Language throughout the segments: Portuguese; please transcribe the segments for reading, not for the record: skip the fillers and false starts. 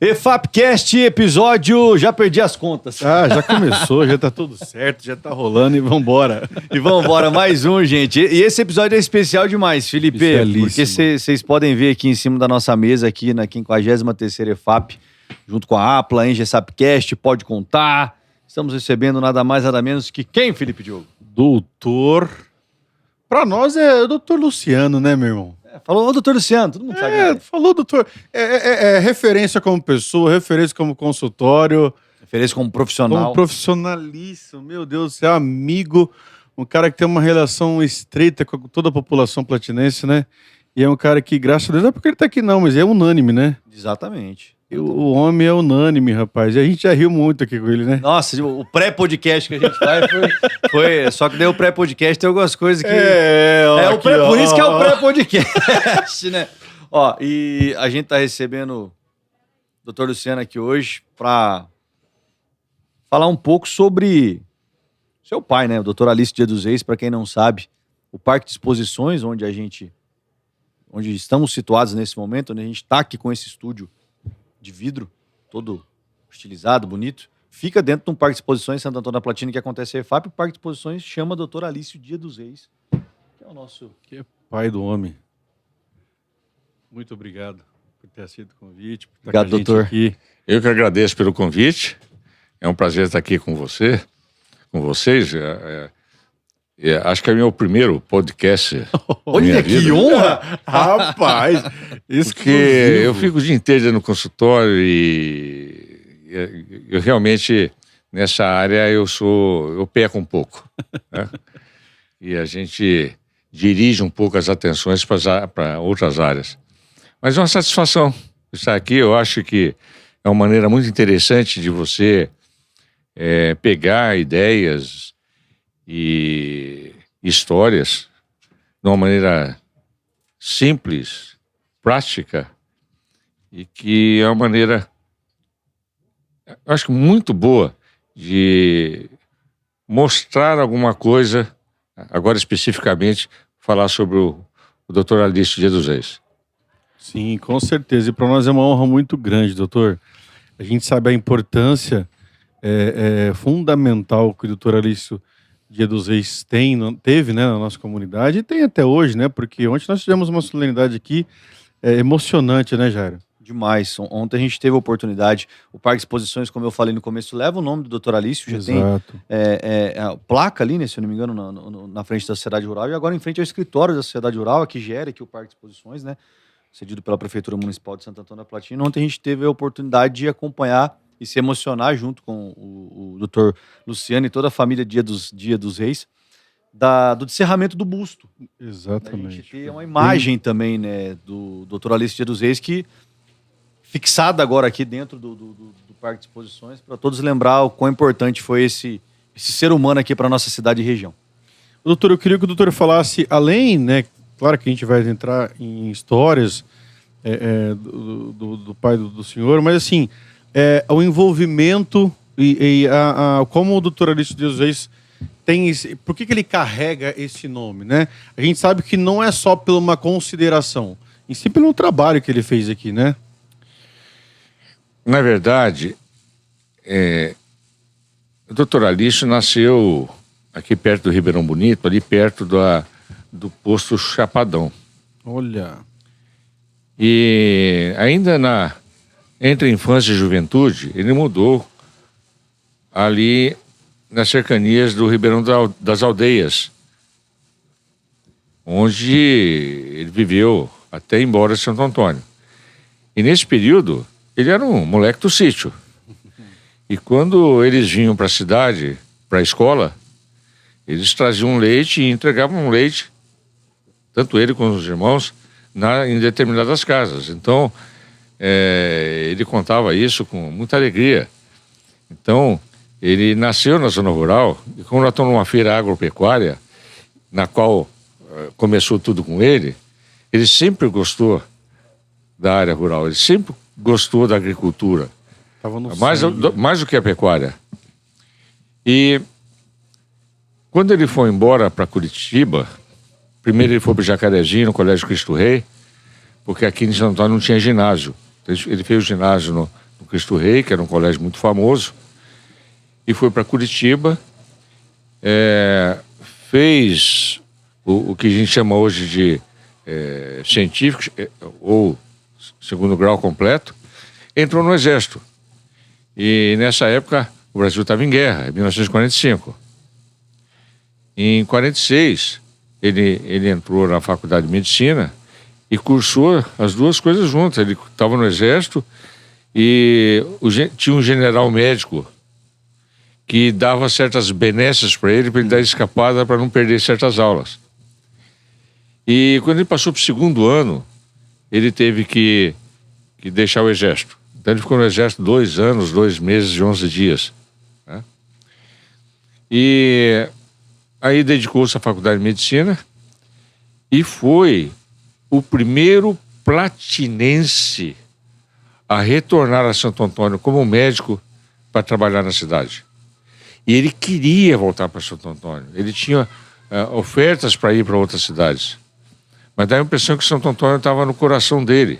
EFAPcast, episódio... Já perdi as contas. Já começou, já tá tudo certo, já tá rolando e vambora. E vambora, mais um, gente. E esse episódio é especial demais, Felipe. Porque vocês podem ver aqui em cima da nossa mesa, aqui na 53ª EFAP, junto com a Apla, EFAPcast, Pode Contar. Estamos recebendo nada mais, nada menos que quem, Felipe Diogo? Doutor... Pra nós é o doutor Luciano, né, meu irmão? Falou o doutor Luciano, todo mundo sabe. Falou doutor. É referência como pessoa, referência como consultório. Referência como profissional. Como profissionalíssimo, meu Deus do céu, amigo. Um cara que tem uma relação estreita com toda a população platinense, né? E é um cara que, graças a Deus, não é porque ele tá aqui não, mas é unânime, né? Exatamente. O homem é unânime, rapaz. E a gente já riu muito aqui com ele, né? Nossa, o pré-podcast que a gente faz foi... Só que daí o pré-podcast tem algumas coisas que... Por isso que é o pré-podcast, né? Ó, e a gente tá recebendo o doutor Luciano aqui hoje pra falar um pouco sobre seu pai, né? O doutor Alício Dia dos Reis, pra quem não sabe, o Parque de Exposições, onde estamos situados nesse momento, onde a gente tá aqui com esse estúdio de vidro, todo estilizado, bonito, fica dentro de um parque de exposições Santo Antônio da Platina que acontece a EFAP. O parque de exposições chama Dr. Alício Dia dos Reis, que é o nosso... Que é pai do homem. Muito obrigado por ter aceito o convite, por estar obrigado, com a gente doutor. Aqui. Eu que agradeço pelo convite. É um prazer estar aqui com vocês. Acho que é o meu primeiro podcast. Olha que honra! Rapaz! Porque eu fico o dia inteiro no consultório e eu realmente, nessa área, eu peco um pouco. Né? E a gente dirige um pouco as atenções para outras áreas. Mas é uma satisfação estar aqui. Eu acho que é uma maneira muito interessante de você pegar ideias e histórias de uma maneira simples, prática, e que é uma maneira, eu acho que muito boa de mostrar alguma coisa, agora especificamente falar sobre o Dr. Alício Dia dos Reis. Sim, com certeza. E para nós é uma honra muito grande, doutor. A gente sabe a importância fundamental que o Dr. Alício Dia dos Reis teve, né, na nossa comunidade, e tem até hoje, né, porque ontem nós tivemos uma solenidade aqui emocionante, né, Jairo? Demais. Ontem a gente teve a oportunidade, o Parque de Exposições, como eu falei no começo, leva o nome do Dr. Alício, já Exato. Tem a placa ali, né, se eu não me engano, na frente da Sociedade Rural, e agora em frente ao escritório da Sociedade Rural, que gera aqui o Parque de Exposições, né, cedido pela Prefeitura Municipal de Santo Antônio da Platina. Ontem a gente teve a oportunidade de acompanhar e se emocionar junto com o Dr. Luciano e toda a família Dia dos Reis, do encerramento do busto. Exatamente. A gente tem uma imagem também, né, do Dr. Alício Dia dos Reis, que fixada agora aqui dentro do Parque de Exposições, para todos lembrar o quão importante foi esse ser humano aqui para nossa cidade e região. Doutor, eu queria que o doutor falasse, além, né, claro que a gente vai entrar em histórias do pai do senhor, mas assim, o envolvimento e como o Dr. Alício Dia dos Reis tem por que ele carrega esse nome, né? A gente sabe que não é só por uma consideração, em si pelo trabalho que ele fez aqui, né? Na verdade, o Dr. Alício nasceu aqui perto do Ribeirão Bonito, ali perto do posto Chapadão. Olha. E ainda entre a infância e juventude, ele mudou ali nas cercanias do Ribeirão das Aldeias, onde ele viveu até ir embora de Santo Antônio. E nesse período, ele era um moleque do sítio. E quando eles vinham para a cidade, para a escola, eles traziam leite e entregavam leite, tanto ele quanto os irmãos, em determinadas casas. Então, ele contava isso com muita alegria. Então, ele nasceu na zona rural, e como nós estamos numa feira agropecuária, na qual começou tudo com ele sempre gostou da área rural, ele sempre gostou da agricultura, mais do que a pecuária. E quando ele foi embora para Curitiba, primeiro ele foi para Jacarezinho, no Colégio Cristo Rei, porque aqui em Santo Antônio não tinha ginásio. Ele fez o ginásio no no Cristo Rei, que era um colégio muito famoso, e foi para Curitiba, fez o que a gente chama hoje de científico, ou segundo grau completo, entrou no Exército. E nessa época o Brasil estava em guerra, em 1945. Em 46, ele entrou na Faculdade de Medicina e cursou as duas coisas juntas. Ele estava no Exército e tinha um general médico que dava certas benesses para ele dar escapada para não perder certas aulas. E quando ele passou para o segundo ano, ele teve que deixar o Exército. Então ele ficou no Exército 2 anos, 2 meses e 11 dias. Né? E aí dedicou-se à Faculdade de Medicina e foi o primeiro platinense a retornar a Santo Antônio como médico para trabalhar na cidade. E ele queria voltar para Santo Antônio. Ele tinha ofertas para ir para outras cidades. Mas dá a impressão que Santo Antônio estava no coração dele.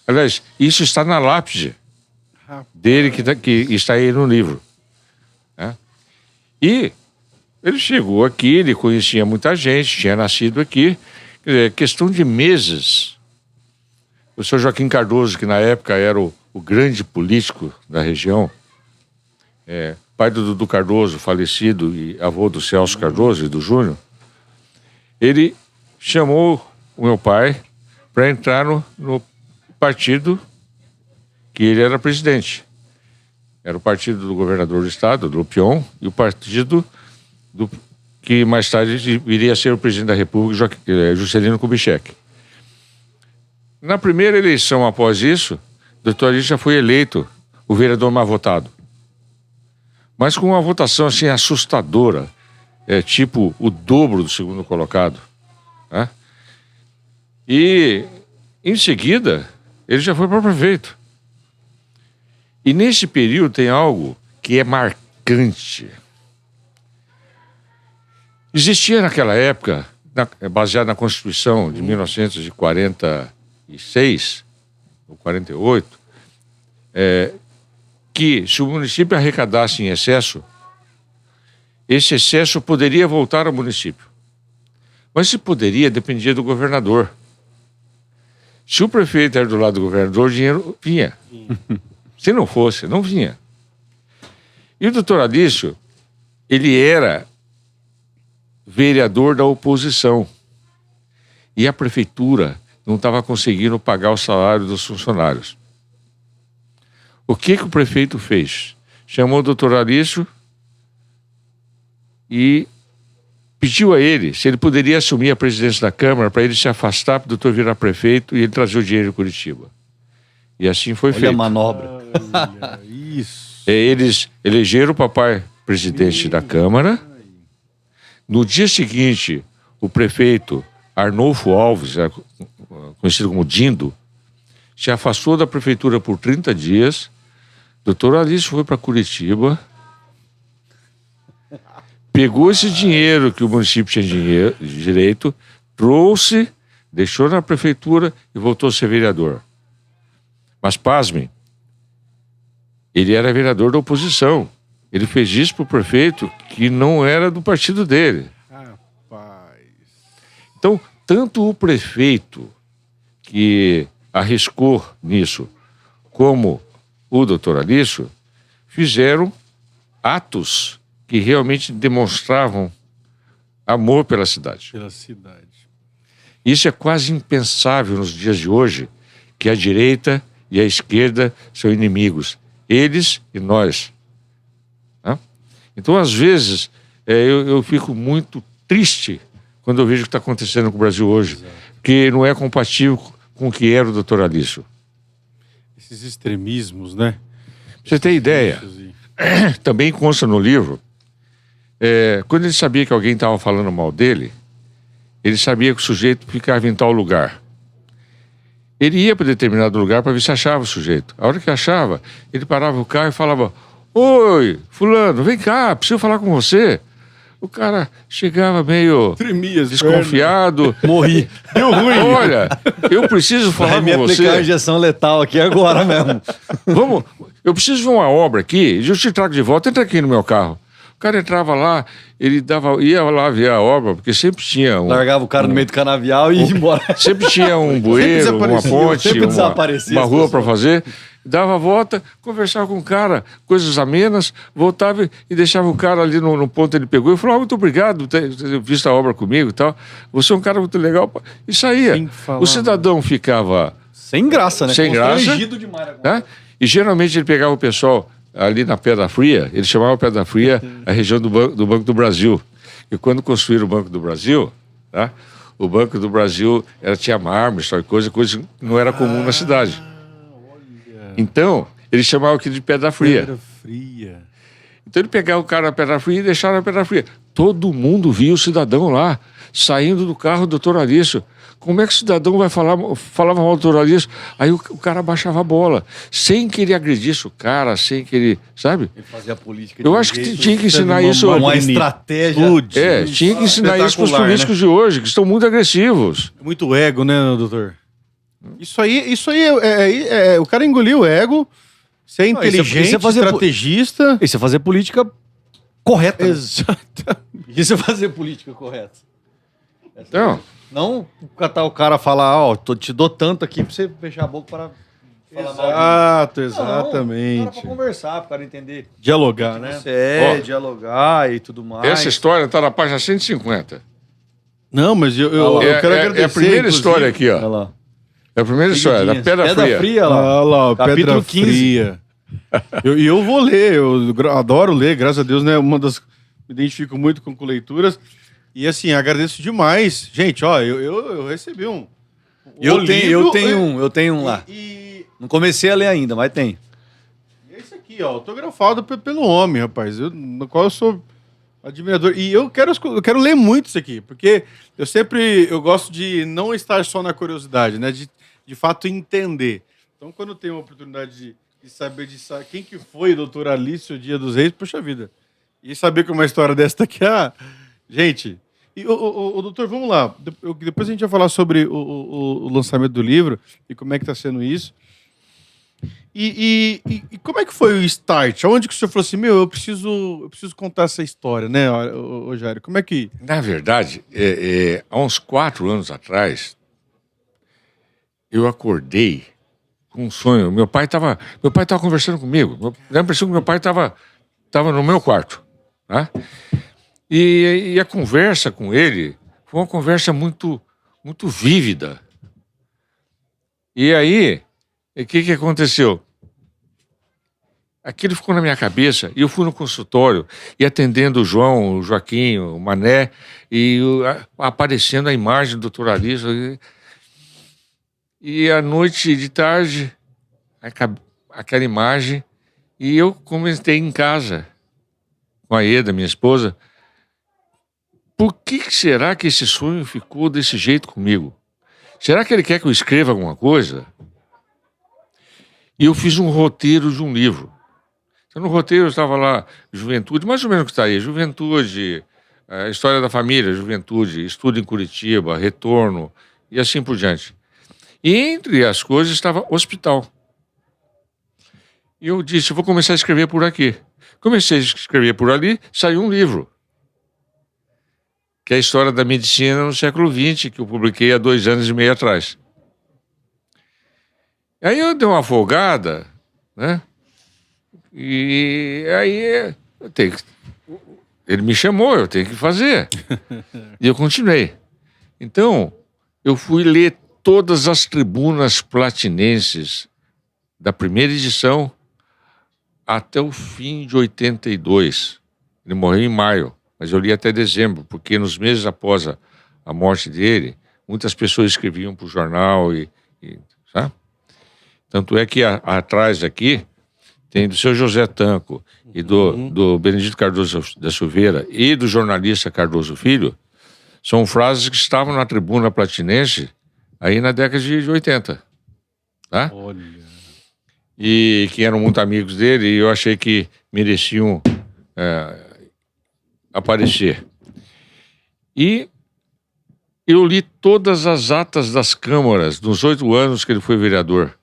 Aliás, isso está na lápide dele que está aí no livro. Né? E ele chegou aqui, ele conhecia muita gente, tinha nascido aqui. Quer dizer, questão de meses. O senhor Joaquim Cardoso, que na época era o grande político da região, pai do Dudu Cardoso, falecido, e avô do Celso Cardoso e do Júnior, ele chamou o meu pai para entrar no partido que ele era presidente. Era o partido do governador do estado, do Lupion, e o partido que mais tarde viria a ser o presidente da República, Juscelino Kubitschek. Na primeira eleição após isso, o doutor Alício já foi eleito o vereador mais votado. Mas com uma votação assim assustadora, tipo o dobro do segundo colocado. Né? E em seguida, ele já foi para prefeito. E nesse período tem algo que é marcante. Existia naquela época, baseado na Constituição de 1946, ou 48, que se o município arrecadasse em excesso, esse excesso poderia voltar ao município. Mas se poderia, dependia do governador. Se o prefeito era do lado do governador, o dinheiro vinha. Se não fosse, não vinha. E o doutor Alício, ele era vereador da oposição. E a prefeitura não estava conseguindo pagar o salário dos funcionários. O que o prefeito fez? Chamou o doutor Alício e pediu a ele se ele poderia assumir a presidência da Câmara para ele se afastar para o doutor virar prefeito e ele trazer o dinheiro em Curitiba. E assim foi feito. Olha a manobra. Isso. Eles elegeram o papai presidente da Câmara. No dia seguinte, o prefeito Arnolfo Alves, conhecido como Dindo, se afastou da prefeitura por 30 dias. Doutor Alício foi para Curitiba, pegou esse dinheiro que o município tinha direito, trouxe, deixou na prefeitura e voltou a ser vereador. Mas pasmem, ele era vereador da oposição. Ele fez isso para o prefeito que não era do partido dele. Rapaz. Então, tanto o prefeito que arriscou nisso, como o doutor Alício, fizeram atos que realmente demonstravam amor pela cidade. Pela cidade. Isso é quase impensável nos dias de hoje, que a direita e a esquerda são inimigos. Eles e nós. Né? Então, às vezes, eu fico muito triste quando eu vejo o que está acontecendo com o Brasil hoje, exato, que não é compatível com o que era o doutor Alício. Esses extremismos, né? Pra você ter ideia, também consta no livro, quando ele sabia que alguém estava falando mal dele, ele sabia que o sujeito ficava em tal lugar. Ele ia para determinado lugar para ver se achava o sujeito. A hora que achava, ele parava o carro e falava: "Oi, fulano, vem cá, preciso falar com você." O cara chegava meio Tremia as desconfiado. Morri. Deu ruim. Olha, eu preciso falar Vai me com aplicar a você. injeção letal aqui agora mesmo. Vamos, eu preciso ver uma obra aqui, eu te trago de volta, entra aqui no meu carro. O cara entrava lá, ia lá ver a obra, porque sempre tinha Largava o cara no meio do canavial e ia embora. sempre tinha um bueiro, uma desaparecia, ponte, sempre uma desaparecia as rua pessoas. para fazer. Dava a volta, conversava com o cara, coisas amenas, voltava e deixava o cara ali no ponto que ele pegou. E falou, muito obrigado por ter visto a obra comigo e tal. Você é um cara muito legal. E saía. Sem falar, O cidadão ficava... Sem graça, né? Sem graça. Constrangido demais. Né? E geralmente ele pegava o pessoal ali na Pedra Fria, ele chamava Pedra Fria a região do Banco do Brasil. E quando construíram o Banco do Brasil, tá? O Banco do Brasil tinha mármore, coisa que não era comum na cidade. Então, ele chamava aquilo de Pedra Fria. Pedra fria. Então ele pegava o cara na Pedra Fria e deixava na Pedra Fria. Todo mundo via o cidadão lá, saindo do carro do doutor Alício. Como é que o cidadão vai falava mal do doutor Alício? Aí o cara baixava a bola, sem que ele agredisse o cara, sem que ele, sabe? Ele fazia política. Eu acho que tinha que ensinar isso. Uma estratégia. Tinha que ensinar isso para os espetacular, políticos né? de hoje, que estão muito agressivos. Muito ego, né, doutor? Isso aí o cara engoliu o ego, ser Não, isso é inteligente, fazer estrategista. Isso é fazer política correta. Né? Exatamente. Isso é fazer política correta. Então, Não catar o cara e falar, ó, te dou tanto aqui pra você fechar a boca para falar mal de mim. Exato, Não, o cara exatamente. pra conversar, pro cara entender. Dialogar, né? Você é, Ó, dialogar e tudo mais. essa história está na página 150. Não, mas eu É, quero é agradecer. a primeira inclusive. história aqui, Olha ó. lá. É a primeira história, da Pedra Fria. lá. Olha lá, ó, Capítulo Pedra 15. Fria. E eu vou ler, adoro ler, graças a Deus, né? Me identifico muito com leituras. E assim, agradeço demais. Gente, ó, eu recebi um. Eu tenho um lá. E Não comecei a ler ainda, mas tem. esse aqui, ó, autografado pelo homem, rapaz, no qual eu sou admirador. E eu quero ler muito isso aqui, porque eu gosto de não estar só na curiosidade, né? De fato entender. Então, quando eu tenho a oportunidade de saber quem que foi o doutor Alício Dia dos Reis, poxa vida. E saber que uma história dessa aqui, gente. E o doutor, vamos lá. Depois a gente vai falar sobre o lançamento do livro e como é que está sendo isso. E como é que foi o start? Onde que o senhor falou assim, eu preciso contar essa história, né, ô Jairo? Como é que... Na verdade, há uns 4 anos atrás, eu acordei com um sonho. Meu pai estava conversando comigo. Dá a impressão que meu pai estava no meu quarto. Tá? E a conversa com ele foi uma conversa muito, muito vívida. E aí, o que aconteceu? Aquilo ficou na minha cabeça e eu fui no consultório e atendendo o João, o Joaquim, o Mané e aparecendo a imagem do doutor Alício. E à noite de tarde, aquela imagem, e eu comentei em casa com a Eda, minha esposa, por que será que esse sonho ficou desse jeito comigo? Será que ele quer que eu escreva alguma coisa? E eu fiz um roteiro de um livro. Então, no roteiro estava lá Juventude, mais ou menos o que está aí, Juventude, a história da família, Juventude, estudo em Curitiba, retorno e assim por diante. E entre as coisas estava hospital. E eu disse, vou começar a escrever por aqui. Comecei a escrever por ali, saiu um livro, que é a história da medicina no século XX, que eu publiquei há 2 anos e meio atrás. Aí eu dei uma folgada, né? E aí ele me chamou, eu tenho que fazer. E eu continuei. Então, eu fui ler todas as tribunas platinenses da primeira edição até o fim de 82. Ele morreu em maio, mas eu li até dezembro, porque nos meses após a morte dele, muitas pessoas escreviam para o jornal sabe? Tanto é que atrás aqui tem do seu José Tanco e do Benedito Cardoso da Silveira e do jornalista Cardoso Filho, são frases que estavam na tribuna platinense aí na década de 80. Tá? Olha... E que eram muito amigos dele, e eu achei que mereciam aparecer. E eu li todas as atas das câmaras nos 8 anos que ele foi vereador.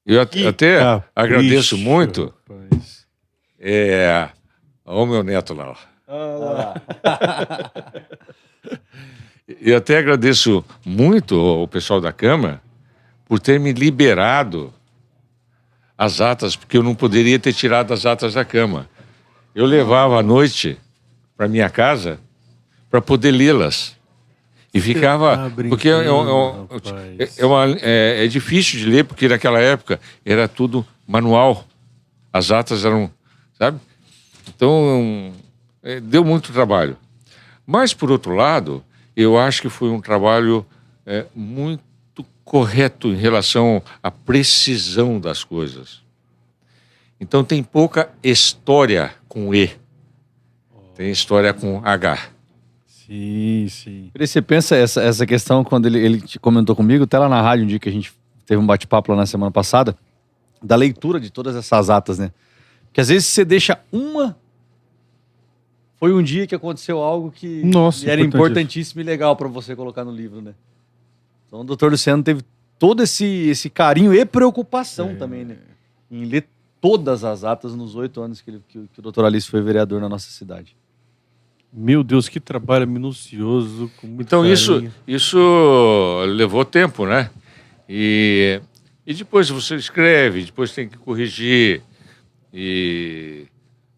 Eu até agradeço muito. Olha o meu neto lá. Eu até agradeço muito ao pessoal da Câmara por ter me liberado as atas, porque eu não poderia ter tirado as atas da Câmara. Eu levava à noite para minha casa para poder lê-las. E ficava... Porque é difícil de ler, porque naquela época era tudo manual. As atas eram... Sabe? Então, deu muito trabalho. Mas, por outro lado, eu acho que foi um trabalho muito correto em relação à precisão das coisas. Então, tem pouca história com E. Tem história com H. Sim, sim. E você pensa essa questão, quando ele te comentou comigo, até lá na rádio, um dia que a gente teve um bate-papo lá na semana passada, da leitura de todas essas atas, né? Que às vezes você deixa uma... Foi um dia que aconteceu algo que era importantíssimo e legal para você colocar no livro, né? Então o doutor Luciano teve todo esse carinho e preocupação também, né? Em ler todas as atas nos 8 anos que o doutor Alice foi vereador na nossa cidade. Meu Deus, que trabalho minucioso. Com muito então carinho. isso levou tempo, né? E depois você escreve, depois tem que corrigir. E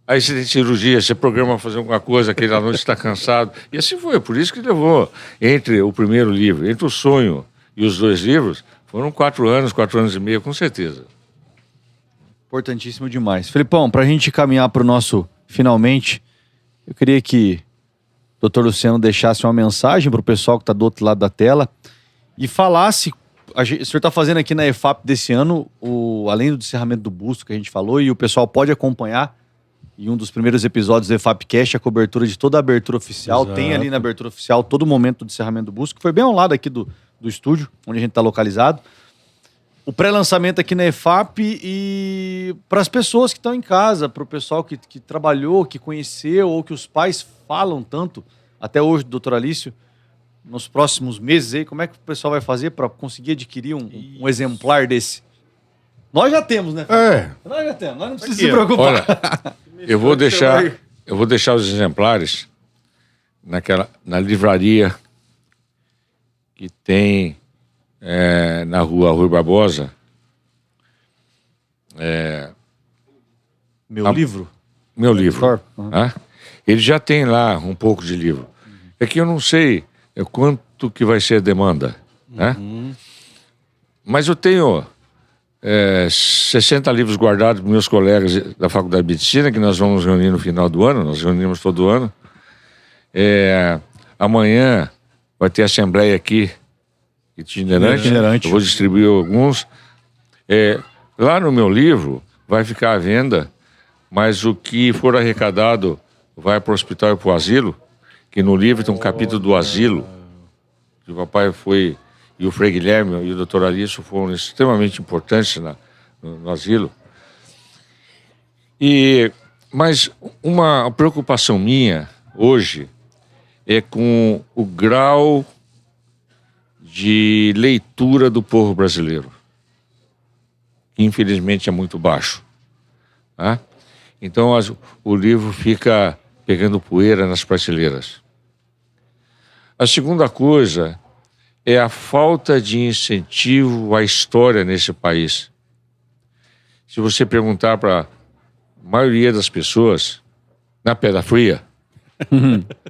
aí você tem cirurgia, você programa fazer alguma coisa, aquele à noite está cansado. E assim foi, por isso que levou. Entre o primeiro livro, entre o sonho e os 2 livros, foram 4 anos e meio, com certeza. Importantíssimo demais. Felipão, para a gente caminhar para o nosso finalmente, eu queria que o Dr. Luciano deixasse uma mensagem para o pessoal que está do outro lado da tela e falasse. O senhor está fazendo aqui na EFAP desse ano, além do encerramento do busto que a gente falou, e o pessoal pode acompanhar em um dos primeiros episódios do EFAPcast a cobertura de toda a abertura oficial. Exato. Tem ali na abertura oficial todo o momento do encerramento do busto, que foi bem ao lado aqui do estúdio, onde a gente está localizado. O pré-lançamento aqui na EFAP e para as pessoas que estão em casa, para o pessoal que trabalhou, que conheceu ou que os pais falam tanto, até hoje, doutor Alício, nos próximos meses aí, como é que o pessoal vai fazer para conseguir adquirir um exemplar desse? Nós já temos, né? Nós já temos, nós não precisamos se preocupar. Olha, eu vou deixar os exemplares na livraria que tem na rua Rui Barbosa. Meu livro? Meu livro. Ele já tem lá um pouco de livro. É que eu não sei quanto que vai ser a demanda, né? Mas eu tenho 60 livros guardados por meus colegas da Faculdade de Medicina, que nós vamos reunir no final do ano, nós reunimos todo ano. Amanhã vai ter assembleia aqui, itinerante. Eu vou distribuir alguns. Lá no meu livro vai ficar à venda, mas o que for arrecadado vai para o hospital e para o asilo, que no livro tem um capítulo do asilo, que o papai foi, e o Frei Guilherme e o doutor Alício foram extremamente importantes no asilo. Mas uma preocupação minha hoje é com o grau de leitura do povo brasileiro, que infelizmente é muito baixo. Tá? Então o livro fica pegando poeira nas prateleiras. A segunda coisa é a falta de incentivo à história nesse país. Se você perguntar para a maioria das pessoas, na Pedra Fria,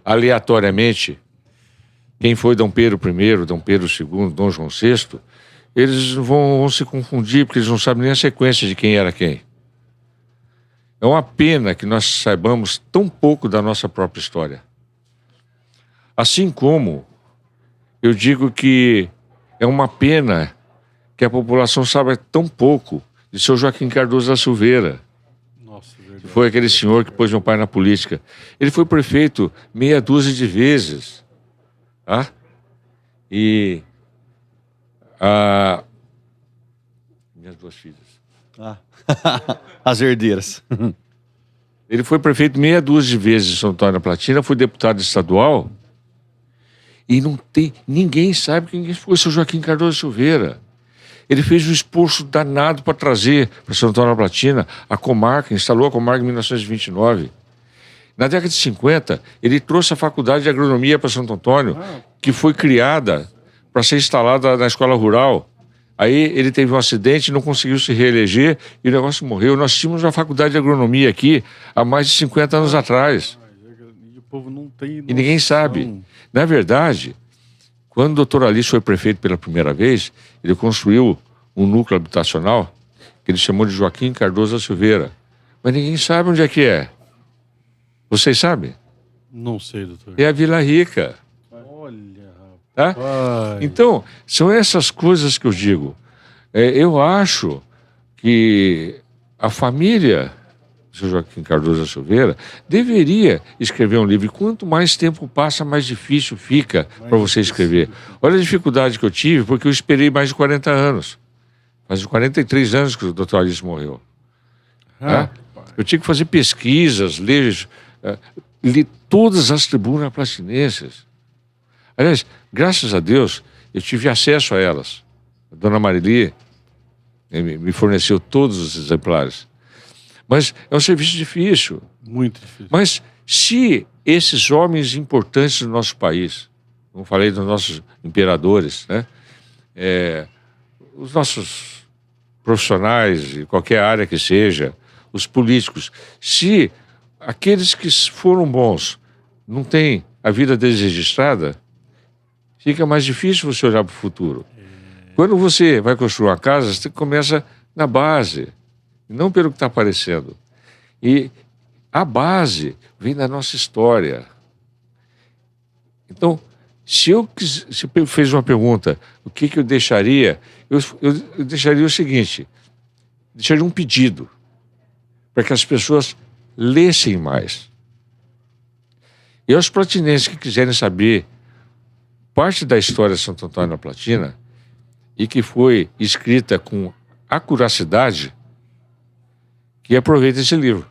aleatoriamente, quem foi Dom Pedro I, Dom Pedro II, Dom João VI, eles vão se confundir, porque eles não sabem nem a sequência de quem era quem. É uma pena que nós saibamos tão pouco da nossa própria história. Assim como eu digo que é uma pena que a população saiba tão pouco de seu Joaquim Cardoso da Silveira. Nossa, verdade. Que foi aquele senhor que pôs meu pai na política. Ele foi prefeito meia dúzia de vezes. Tá? E minhas 2 filhas. As herdeiras. Ele foi prefeito meia dúzia de vezes em São Antônio da Platina, foi deputado estadual. E não tem... Ninguém sabe quem foi o seu Joaquim Cardoso Silveira. Ele fez um esforço danado para trazer para São Antônio da Platina a comarca, instalou a comarca em 1929. Na década de 50, ele trouxe a Faculdade de Agronomia para Santo Antônio, que foi criada para ser instalada na escola rural. Aí ele teve um acidente, não conseguiu se reeleger e o negócio morreu. Nós tínhamos uma faculdade de agronomia aqui há mais de 50 anos atrás. E o povo não tem noção. E ninguém sabe. Na verdade, quando o doutor Alício foi prefeito pela primeira vez, ele construiu um núcleo habitacional que ele chamou de Joaquim Cardoso Silveira. Mas ninguém sabe onde é que é. Vocês sabem? Não sei, doutor. É a Vila Rica. Olha, Tá? rapaz. Então, são essas coisas que eu digo. Eu acho que a família do Sr. Joaquim Cardoso Silveira deveria escrever um livro. E quanto mais tempo passa, mais difícil fica para você escrever. Olha a dificuldade que eu tive, porque eu esperei mais de 40 anos. Faz 43 anos que o Dr. Alício morreu. Tá? Eu tive que fazer pesquisas, ler todas as tribunas platinenses. Aliás, graças a Deus, eu tive acesso a elas. A dona Marili me forneceu todos os exemplares. Mas é um serviço difícil. Muito difícil. Mas se esses homens importantes do nosso país, como falei dos nossos imperadores, né? Os nossos profissionais, de qualquer área que seja, os políticos, se aqueles que foram bons não têm a vida deles registrada, fica mais difícil você olhar para o futuro. Quando você vai construir uma casa, você começa na base, não pelo que está aparecendo. E a base vem da nossa história. Então, se eu fez uma pergunta, o que eu deixaria? Eu deixaria o seguinte, deixaria um pedido para que as pessoas lessem mais. E aos platinenses que quiserem saber parte da história de Santo Antônio da Platina e que foi escrita com acuracidade, que aproveitem esse livro.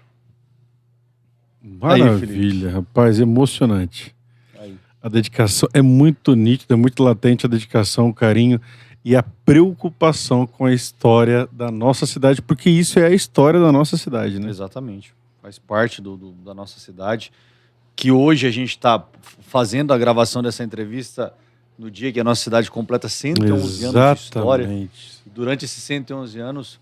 Maravilha, rapaz, emocionante. Aí. A dedicação é muito nítida, é muito latente a dedicação, o carinho e a preocupação com a história da nossa cidade, porque isso é a história da nossa cidade, né? Exatamente. Faz parte da nossa cidade. Que hoje a gente está fazendo a gravação dessa entrevista no dia que a nossa cidade completa 111 anos de história. E durante esses 111 anos,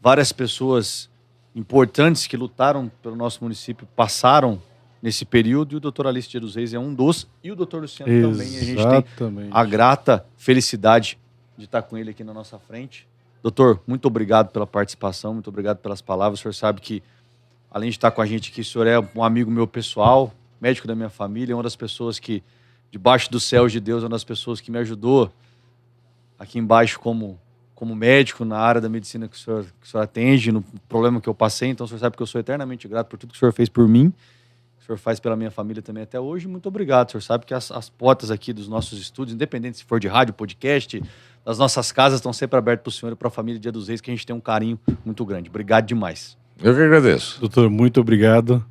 várias pessoas importantes que lutaram pelo nosso município passaram nesse período, e o doutor Alício Dias dos Reis é um dos, e o doutor Luciano também. E a gente tem a grata felicidade de estar com ele aqui na nossa frente. Doutor, muito obrigado pela participação, muito obrigado pelas palavras. O senhor sabe que, além de estar com a gente aqui, o senhor é um amigo meu pessoal, médico da minha família, uma das pessoas que, debaixo dos céus de Deus, uma das pessoas que me ajudou aqui embaixo como médico na área da medicina que o senhor atende, no problema que eu passei. Então o senhor sabe que eu sou eternamente grato por tudo que o senhor fez por mim, que o senhor faz pela minha família também até hoje. Muito obrigado. O senhor sabe que as portas aqui dos nossos estúdios, independente se for de rádio, podcast, das nossas casas, estão sempre abertas para o senhor e para a família Dia dos Reis, que a gente tem um carinho muito grande. Obrigado demais. Eu que agradeço. Doutor, muito obrigado.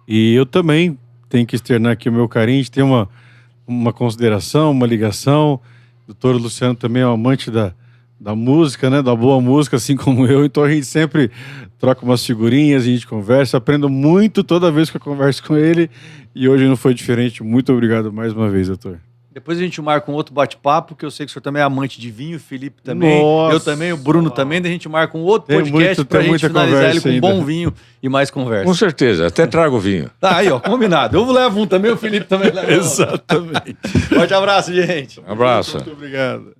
E eu também tenho que externar aqui o meu carinho. A gente tem uma consideração, uma ligação. O doutor Luciano também é um amante da música, né? Da boa música, assim como eu. Então a gente sempre troca umas figurinhas, a gente conversa. Aprendo muito toda vez que eu converso com ele. E hoje não foi diferente. Muito obrigado mais uma vez, doutor. Depois a gente marca um outro bate-papo, que eu sei que o senhor também é amante de vinho, o Felipe também, Nossa, eu também, o Bruno também, daí a gente marca um outro podcast pra gente finalizar ele com um bom vinho e mais conversa. Com certeza, até trago vinho. Tá aí, ó, combinado. Eu levo um também, o Felipe também leva. Exatamente. Forte abraço, gente. Um abraço. Muito obrigado.